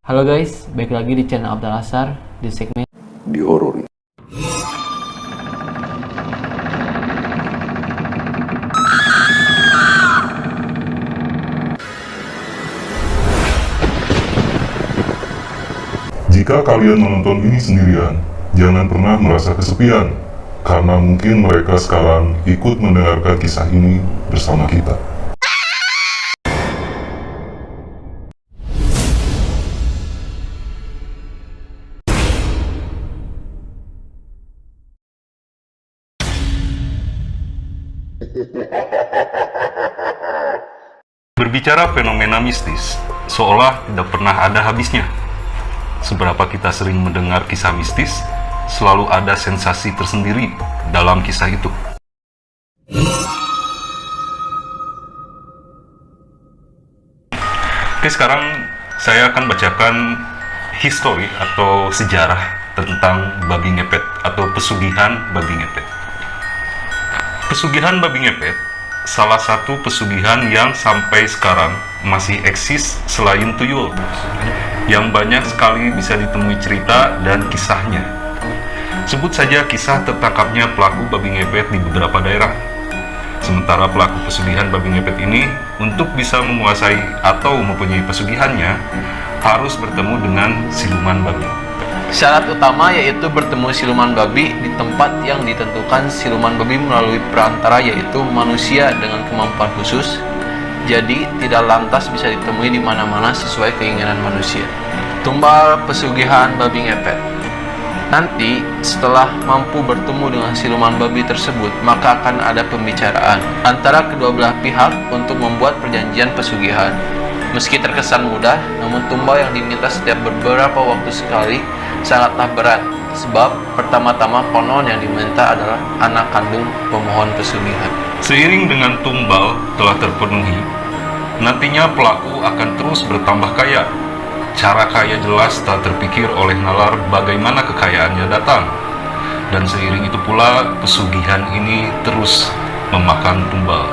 Halo guys, balik lagi di channel Abdal Asar di segmen di horor. Jika kalian menonton ini sendirian, jangan pernah merasa kesepian, karena mungkin mereka sekarang ikut mendengarkan kisah ini bersama kita. Berbicara fenomena mistis, seolah tidak pernah ada habisnya. Seberapa kita sering mendengar kisah mistis, selalu ada sensasi tersendiri dalam kisah itu. Oke, sekarang saya akan bacakan history atau sejarah tentang babi ngepet atau pesugihan babi ngepet. Pesugihan babi ngepet salah satu pesugihan yang sampai sekarang masih eksis selain tuyul, yang banyak sekali bisa ditemui cerita dan kisahnya. Sebut saja kisah tertangkapnya pelaku babi ngepet di beberapa daerah. Sementara pelaku pesugihan babi ngepet ini untuk bisa menguasai atau mempunyai pesugihannya harus bertemu dengan siluman babi. Syarat utama yaitu bertemu siluman babi di tempat yang ditentukan siluman babi melalui perantara yaitu manusia dengan kemampuan khusus. Jadi tidak lantas bisa ditemui di mana-mana sesuai keinginan manusia. Tumbal pesugihan babi ngepet. Nanti setelah mampu bertemu dengan siluman babi tersebut, maka akan ada pembicaraan antara kedua belah pihak untuk membuat perjanjian pesugihan. Meski terkesan mudah, namun tumbal yang diminta setiap beberapa waktu sekali sangatlah berat, sebab pertama-tama konon yang diminta adalah anak kandung pemohon pesugihan. Seiring dengan tumbal telah terpenuhi, nantinya pelaku akan terus bertambah kaya. Cara kaya jelas tak terpikir oleh nalar bagaimana kekayaannya datang. Dan seiring itu pula pesugihan ini terus memakan tumbal.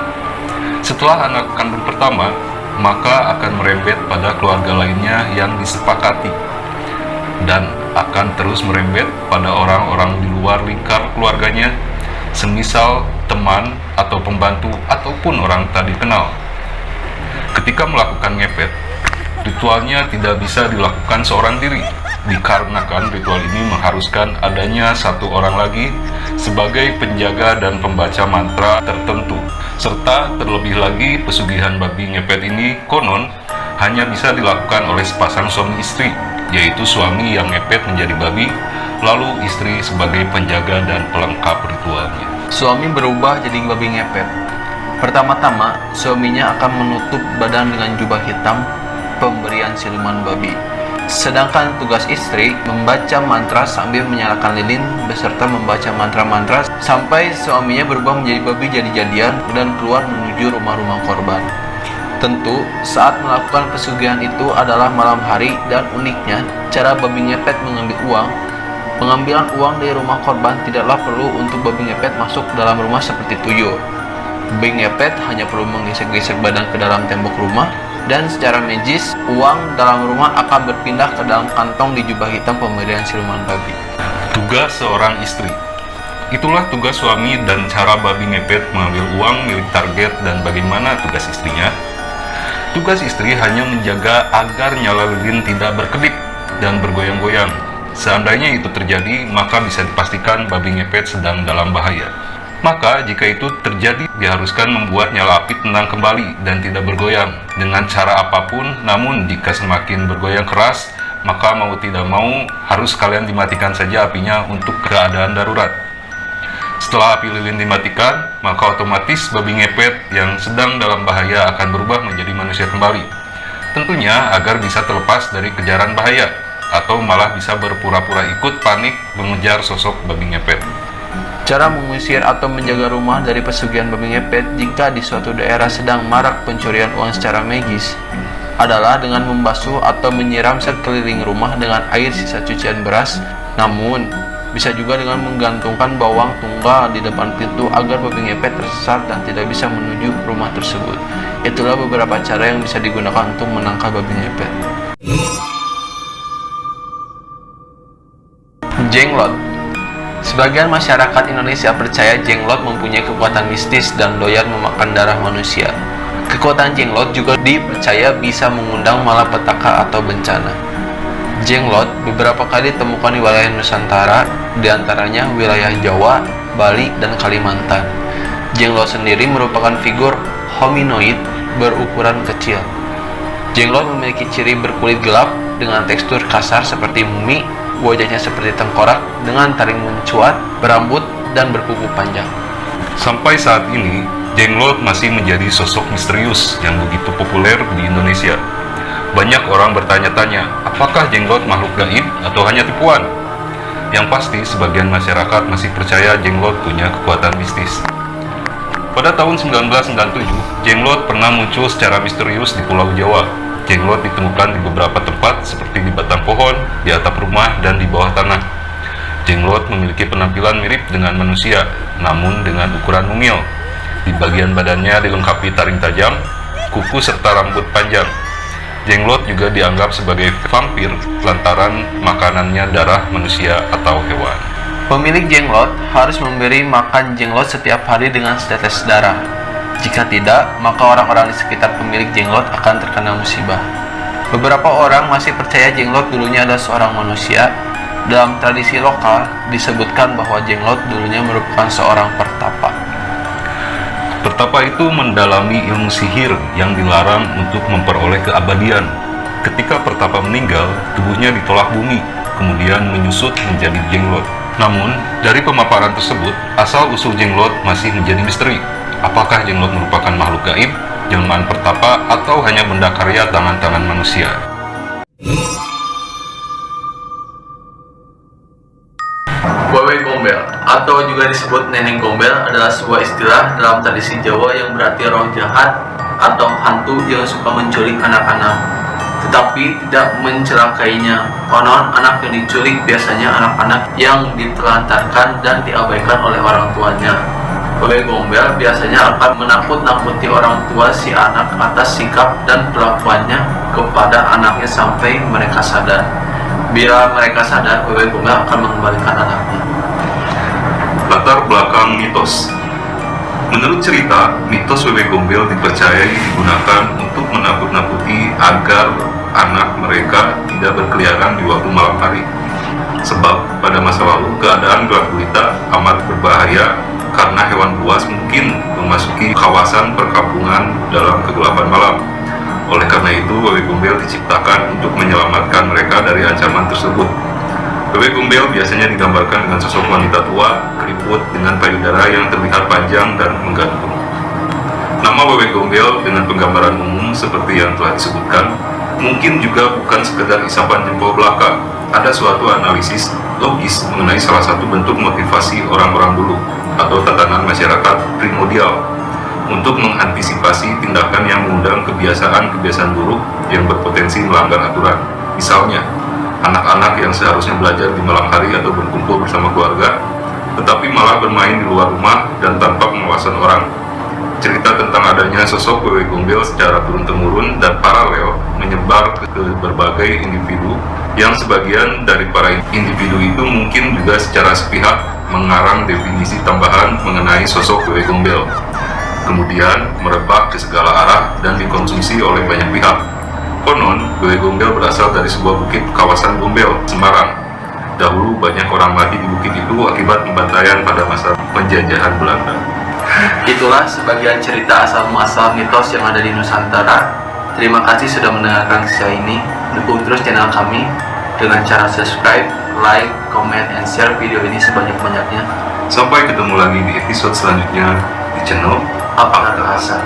Setelah anak kandung pertama, maka akan merembet pada keluarga lainnya yang disepakati. Dan akan terus merembet pada orang-orang di luar lingkar keluarganya, semisal teman atau pembantu ataupun orang tak dikenal. Ketika melakukan ngepet, ritualnya tidak bisa dilakukan seorang diri, dikarenakan ritual ini mengharuskan adanya satu orang lagi sebagai penjaga dan pembaca mantra tertentu. Serta terlebih lagi pesugihan babi ngepet ini konon hanya bisa dilakukan oleh sepasang suami istri, yaitu suami yang ngepet menjadi babi, lalu istri sebagai penjaga dan pelengkap ritualnya. Suami berubah jadi babi ngepet. Pertama-tama, suaminya akan menutup badan dengan jubah hitam pemberian siluman babi. Sedangkan tugas istri membaca mantra sambil menyalakan lilin beserta membaca mantra-mantra sampai suaminya berubah menjadi babi jadi-jadian dan keluar menuju rumah-rumah korban. Tentu, saat melakukan pesugihan itu adalah malam hari dan uniknya, cara babi ngepet mengambil uang. Pengambilan uang dari rumah korban tidaklah perlu untuk babi ngepet masuk ke dalam rumah seperti tuyul. Babi ngepet hanya perlu menggesek-gesek badan ke dalam tembok rumah, dan secara magis, uang dalam rumah akan berpindah ke dalam kantong di jubah hitam pemberian siluman babi. Tugas seorang istri. Itulah tugas suami dan cara babi ngepet mengambil uang milik target. Dan bagaimana tugas istrinya? Tugas istri hanya menjaga agar nyala lilin tidak berkedip dan bergoyang-goyang. Seandainya itu terjadi, maka bisa dipastikan babi ngepet sedang dalam bahaya. Maka jika itu terjadi, diharuskan membuat nyala api tenang kembali dan tidak bergoyang dengan cara apapun. Namun jika semakin bergoyang keras, maka mau tidak mau harus kalian dimatikan saja apinya untuk keadaan darurat. Setelah api lilin dimatikan, maka otomatis babi ngepet yang sedang dalam bahaya akan berubah menjadi manusia kembali. Tentunya agar bisa terlepas dari kejaran bahaya, atau malah bisa berpura-pura ikut panik mengejar sosok babi ngepet. Cara mengusir atau menjaga rumah dari pesugihan babi ngepet jika di suatu daerah sedang marak pencurian uang secara magis adalah dengan membasuh atau menyiram sekeliling rumah dengan air sisa cucian beras. Namun, bisa juga dengan menggantungkan bawang tunggal di depan pintu agar babi ngepet tersesat dan tidak bisa menuju rumah tersebut. Itulah beberapa cara yang bisa digunakan untuk menangkal babi ngepet. Jenglot. Sebagian masyarakat Indonesia percaya jenglot mempunyai kekuatan mistis dan doyan memakan darah manusia. Kekuatan jenglot juga dipercaya bisa mengundang malapetaka atau bencana. Jenglot beberapa kali ditemukan di wilayah Nusantara, diantaranya wilayah Jawa, Bali, dan Kalimantan. Jenglot sendiri merupakan figur hominoid berukuran kecil. Jenglot memiliki ciri berkulit gelap dengan tekstur kasar seperti mumi, wajahnya seperti tengkorak dengan taring mencuat, berambut, dan berkuku panjang. Sampai saat ini, jenglot masih menjadi sosok misterius yang begitu populer di Indonesia. Banyak orang bertanya-tanya, apakah jenglot makhluk gaib atau hanya tipuan? Yang pasti, sebagian masyarakat masih percaya jenglot punya kekuatan mistis. Pada tahun 1997, jenglot pernah muncul secara misterius di Pulau Jawa. Jenglot ditemukan di beberapa tempat seperti di batang pohon, di atap rumah, dan di bawah tanah. Jenglot memiliki penampilan mirip dengan manusia, namun dengan ukuran mungil. Di bagian badannya dilengkapi taring tajam, kuku serta rambut panjang. Jenglot juga dianggap sebagai vampir lantaran makanannya darah manusia atau hewan. Pemilik jenglot harus memberi makan jenglot setiap hari dengan setetes darah. Jika tidak, maka orang-orang di sekitar pemilik jenglot akan terkena musibah. Beberapa orang masih percaya jenglot dulunya adalah seorang manusia. Dalam tradisi lokal, disebutkan bahwa jenglot dulunya merupakan seorang pertapa. Pertapa itu mendalami ilmu sihir yang dilarang untuk memperoleh keabadian. Ketika pertapa meninggal, tubuhnya ditolak bumi, kemudian menyusut menjadi jenglot. Namun, dari pemaparan tersebut, asal-usul jenglot masih menjadi misteri. Apakah jenglot merupakan makhluk gaib, jelmaan pertapa, atau hanya benda karya tangan-tangan manusia? Wewe Gombel atau juga disebut nenek gombel adalah sebuah istilah dalam tradisi Jawa yang berarti roh jahat atau hantu yang suka menculik anak-anak, tetapi tidak mencelakainya. Konon anak yang diculik biasanya anak-anak yang ditelantarkan dan diabaikan oleh orang tuanya. Wewe Gombel biasanya akan menakut-nakuti orang tua si anak atas sikap dan perlakuannya kepada anaknya sampai mereka sadar. Bila mereka sadar, Wewe Gombel akan mengembalikan anaknya. Latar belakang mitos. Menurut cerita, mitos Wewe Gombel dipercayai digunakan untuk menakut-nakuti agar anak mereka tidak berkeliaran di waktu malam hari. Sebab pada masa lalu keadaan gelap gulita amat berbahaya karena hewan buas mungkin memasuki kawasan perkampungan dalam kegelapan malam. Oleh karena itu, Wewe Gombel diciptakan untuk menyelamatkan mereka dari ancaman tersebut. Wewe Gombel biasanya digambarkan dengan sosok wanita tua, keriput dengan payudara yang terlihat panjang dan menggantung. Nama Wewe Gombel dengan penggambaran umum seperti yang telah disebutkan, mungkin juga bukan sekedar isapan jempol belaka. Ada suatu analisis logis mengenai salah satu bentuk motivasi orang-orang dulu atau tatanan masyarakat primordial untuk mengantisipasi tindakan yang mengundang kebiasaan-kebiasaan buruk yang berpotensi melanggar aturan. Misalnya, anak-anak yang seharusnya belajar di malam hari atau berkumpul bersama keluarga, tetapi malah bermain di luar rumah dan tanpa pengawasan orang. Cerita tentang adanya sosok Wewe Gombel secara turun-temurun dan paralel menyebar ke berbagai individu, yang sebagian dari para individu itu mungkin juga secara sepihak mengarang definisi tambahan mengenai sosok Wewe Gombel. Kemudian merebak ke segala arah dan dikonsumsi oleh banyak pihak. Konon, Wewe Gombel berasal dari sebuah bukit kawasan Gombel, Semarang. Dahulu banyak orang mati di bukit itu akibat pembantaian pada masa penjajahan Belanda. Itulah sebagian cerita asal-muasal mitos yang ada di Nusantara. Terima kasih sudah mendengarkan kisah ini. Dukung terus channel kami dengan cara subscribe, like, comment, and share video ini sebanyak-banyaknya. Sampai ketemu lagi di episode selanjutnya di channel Apa Kata Hasan.